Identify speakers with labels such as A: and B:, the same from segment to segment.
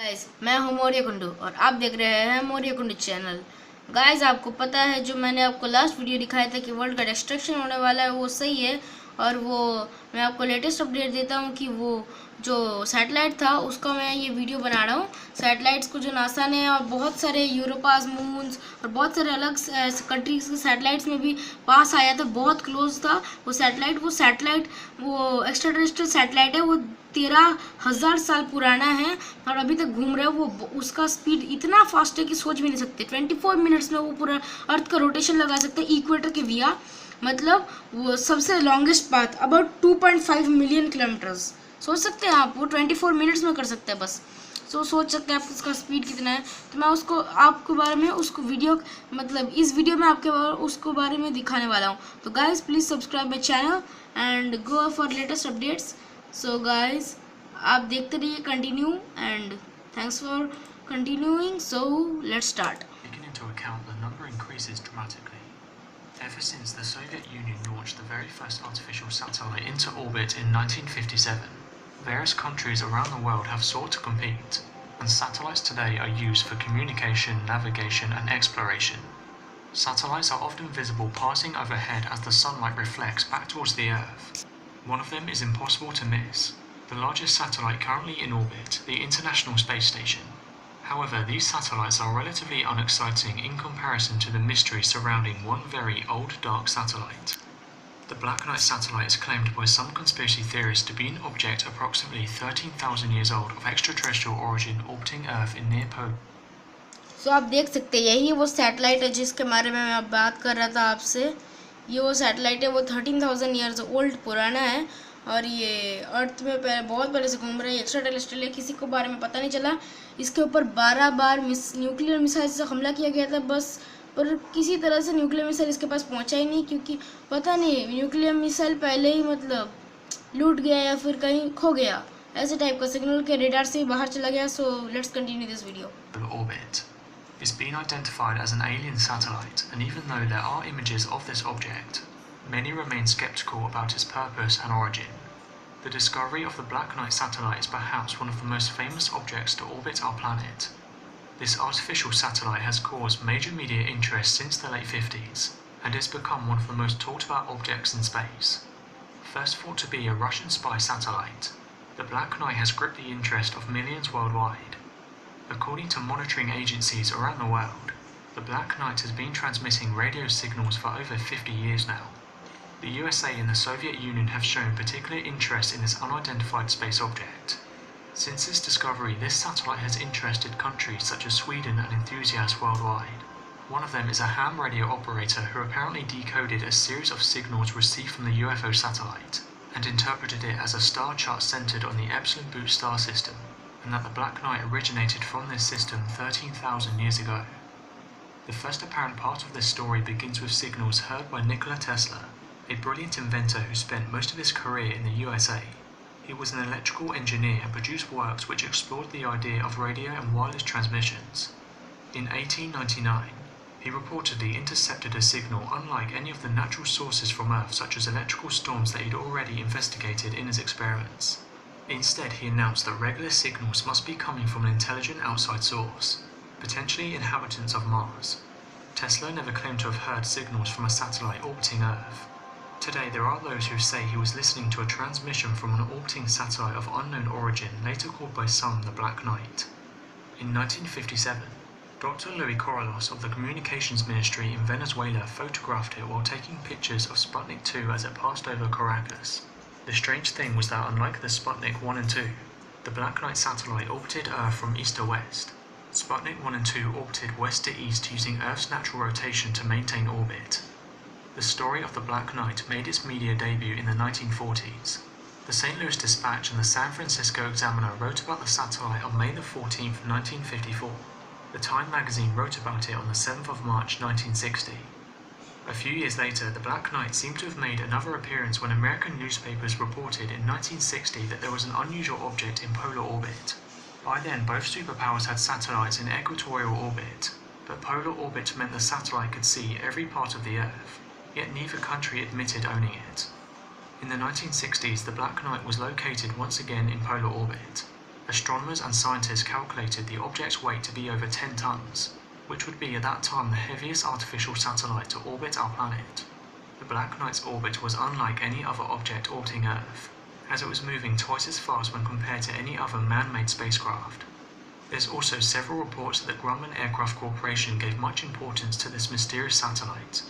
A: Guys, मैं हूं मौर्य कुंडू और आप देख रहे हैं मौर्य कुंडू चैनल। गाइस, आपको पता है जो मैंने आपको लास्ट वीडियो दिखाया था कि वर्ल्ड का डिस्ट्रक्शन होने वाला है, वो सही है। और वो मैं आपको लेटेस्ट अपडेट देता हूं कि वो जो सैटेलाइट था उसका मैं ये वीडियो बना रहा हूं। सैटेलाइट्स को जो नासा ने और बहुत सारे यूरोपास मून्स और बहुत सारे अलग कंट्रीज के सैटेलाइट्स में भी पास आया था, बहुत क्लोज था वो सैटेलाइट वो एक्स्ट्रा टेरेस्ट्रियल सैटेलाइट है। वो 13,000 साल पुराना है और अभी तक घूम रहा है। वो उसका स्पीड इतना फास्ट है कि सोच भी नहीं सकते। 24 मिनट्स में वो पूरा अर्थ का रोटेशन लगा सकते हैं इक्वेटर के विया। मतलब वो सबसे longest path about 2.5 million kilometres. सोच सकते हैं आप, वो 24 मिनट्स में कर सकते हैं बस। सोच सकते हैं आप उसका स्पीड कितना है। तो मैं उसको आपके बारे में उसको वीडियो मतलब इस वीडियो में आपके उसको बारे में दिखाने वाला हूँ। तो guys please subscribe my channel and go for latest updates. So guys आप देखते रहिए, continue and thanks for continuing. So let's start.
B: Taking into account the number increases dramatically. Ever since the Soviet Union launched the very first artificial satellite into orbit in 1957, various countries around the world have sought to compete, and satellites today are used for communication, navigation, and exploration. Satellites are often visible passing overhead as the sunlight reflects back towards the Earth. One of them is impossible to miss, the largest satellite currently in orbit, the International Space Station. However, these satellites are relatively unexciting in comparison to the mystery surrounding one very old dark satellite. The Black Knight satellite is claimed by some conspiracy theorists to be an object approximately 13,000 years old of extraterrestrial origin orbiting Earth in near polar.
A: सो आप देख सकते हैं यही वो satellite है जिसके बारे में मैं बात कर रहा था आपसे। ये वो सैटेलाइट है, वो 13,000 ईयर्स ओल्ड पुराना है और ये अर्थ में बहुत पहले से घूम रहा है। एक्स्ट्रा टेरेस्ट्रियल है, किसी को बारे में पता नहीं चला। इसके ऊपर 12 बार न्यूक्लियर मिसाइल से हमला किया गया था बस, पर किसी तरह से न्यूक्लियर मिसाइल इसके पास पहुंचा ही नहीं, क्योंकि पता नहीं न्यूक्लियर मिसाइल पहले ही मतलब लूट गया या फिर कहीं खो गया, ऐसे टाइप का सिग्नल के रेडार से ही बाहर चला गया। So let's continue this video.
B: Orbit. It's been identified as an alien satellite, and even though there are images of this object, many remain skeptical about its purpose and origin. The discovery of the Black Knight satellite is perhaps one of the most famous objects to orbit our planet. This artificial satellite has caused major media interest since the late 50s, and it's become one of the most talked about objects in space. First thought to be a Russian spy satellite, the Black Knight has gripped the interest of millions worldwide. According to monitoring agencies around the world, the Black Knight has been transmitting radio signals for over 50 years now. The USA and the Soviet Union have shown particular interest in this unidentified space object. Since its discovery, this satellite has interested countries such as Sweden and enthusiasts worldwide. One of them is a ham radio operator who apparently decoded a series of signals received from the UFO satellite and interpreted it as a star chart centered on the Epsilon Boot star system, and that the Black Knight originated from this system 13,000 years ago. The first apparent part of this story begins with signals heard by Nikola Tesla, a brilliant inventor who spent most of his career in the USA. He was an electrical engineer and produced works which explored the idea of radio and wireless transmissions. In 1899, he reportedly intercepted a signal unlike any of the natural sources from Earth, such as electrical storms that he'd already investigated in his experiments. Instead, he announced that regular signals must be coming from an intelligent outside source, potentially inhabitants of Mars. Tesla never claimed to have heard signals from a satellite orbiting Earth. Today, there are those who say he was listening to a transmission from an orbiting satellite of unknown origin, later called by some the Black Knight. In 1957, Dr. Luis Corrales of the Communications Ministry in Venezuela photographed it while taking pictures of Sputnik 2 as it passed over Caracas. The strange thing was that unlike the Sputnik 1 and 2, the Black Knight satellite orbited Earth from east to west. Sputnik 1 and 2 orbited west to east using Earth's natural rotation to maintain orbit. The story of the Black Knight made its media debut in the 1940s. The St. Louis Dispatch and the San Francisco Examiner wrote about the satellite on May 14, 1954. The Time magazine wrote about it on the 7th of March 1960. A few years later, the Black Knight seemed to have made another appearance when American newspapers reported in 1960 that there was an unusual object in polar orbit. By then, both superpowers had satellites in equatorial orbit, but polar orbit meant the satellite could see every part of the Earth, yet neither country admitted owning it. In the 1960s, the Black Knight was located once again in polar orbit. Astronomers and scientists calculated the object's weight to be over 10 tons, which would be at that time the heaviest artificial satellite to orbit our planet. The Black Knight's orbit was unlike any other object orbiting Earth, as it was moving twice as fast when compared to any other man-made spacecraft. There's also several reports that the Grumman Aircraft Corporation gave much importance to this mysterious satellite.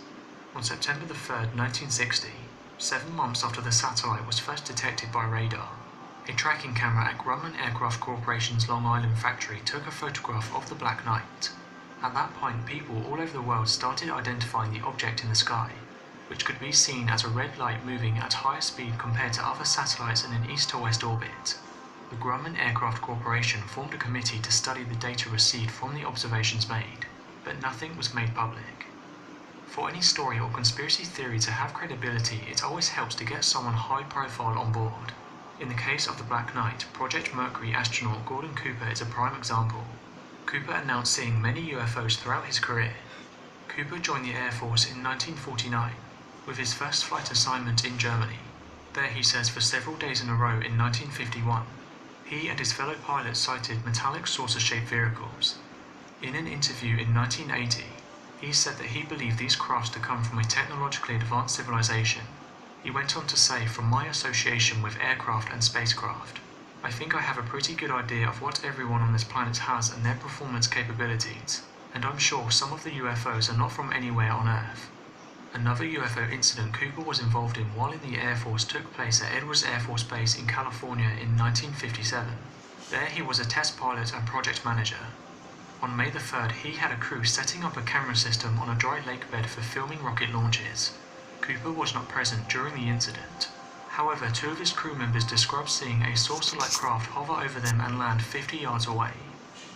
B: On September 3, 1960, 7 months after the satellite was first detected by radar, a tracking camera at Grumman Aircraft Corporation's Long Island factory took a photograph of the Black Knight. At that point, people all over the world started identifying the object in the sky, which could be seen as a red light moving at higher speed compared to other satellites in an east-to-west orbit. The Grumman Aircraft Corporation formed a committee to study the data received from the observations made, but nothing was made public. For any story or conspiracy theory to have credibility, it always helps to get someone high-profile on board. In the case of the Black Knight, Project Mercury astronaut Gordon Cooper is a prime example. Cooper announced seeing many UFOs throughout his career. Cooper joined the Air Force in 1949, with his first flight assignment in Germany. There he says for several days in a row in 1951, he and his fellow pilots sighted metallic saucer-shaped vehicles. In an interview in 1980, he said that he believed these crafts to come from a technologically advanced civilization. He went on to say, "From my association with aircraft and spacecraft, I think I have a pretty good idea of what everyone on this planet has and their performance capabilities, and I'm sure some of the UFOs are not from anywhere on Earth." Another UFO incident Cooper was involved in while in the Air Force took place at Edwards Air Force Base in California in 1957. There he was a test pilot and project manager. On May the 3rd, he had a crew setting up a camera system on a dry lake bed for filming rocket launches. Cooper was not present during the incident. However, 2 of his crew members described seeing a saucer-like craft hover over them and land 50 yards away.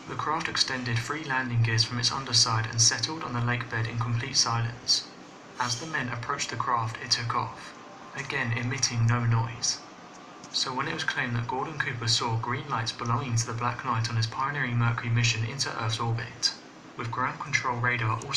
B: The craft extended 3 landing gears from its underside and settled on the lake bed in complete silence. As the men approached the craft, it took off, again emitting no noise. So when it was claimed that Gordon Cooper saw green lights belonging to the Black Knight on his pioneering Mercury mission into Earth's orbit, with ground control radar also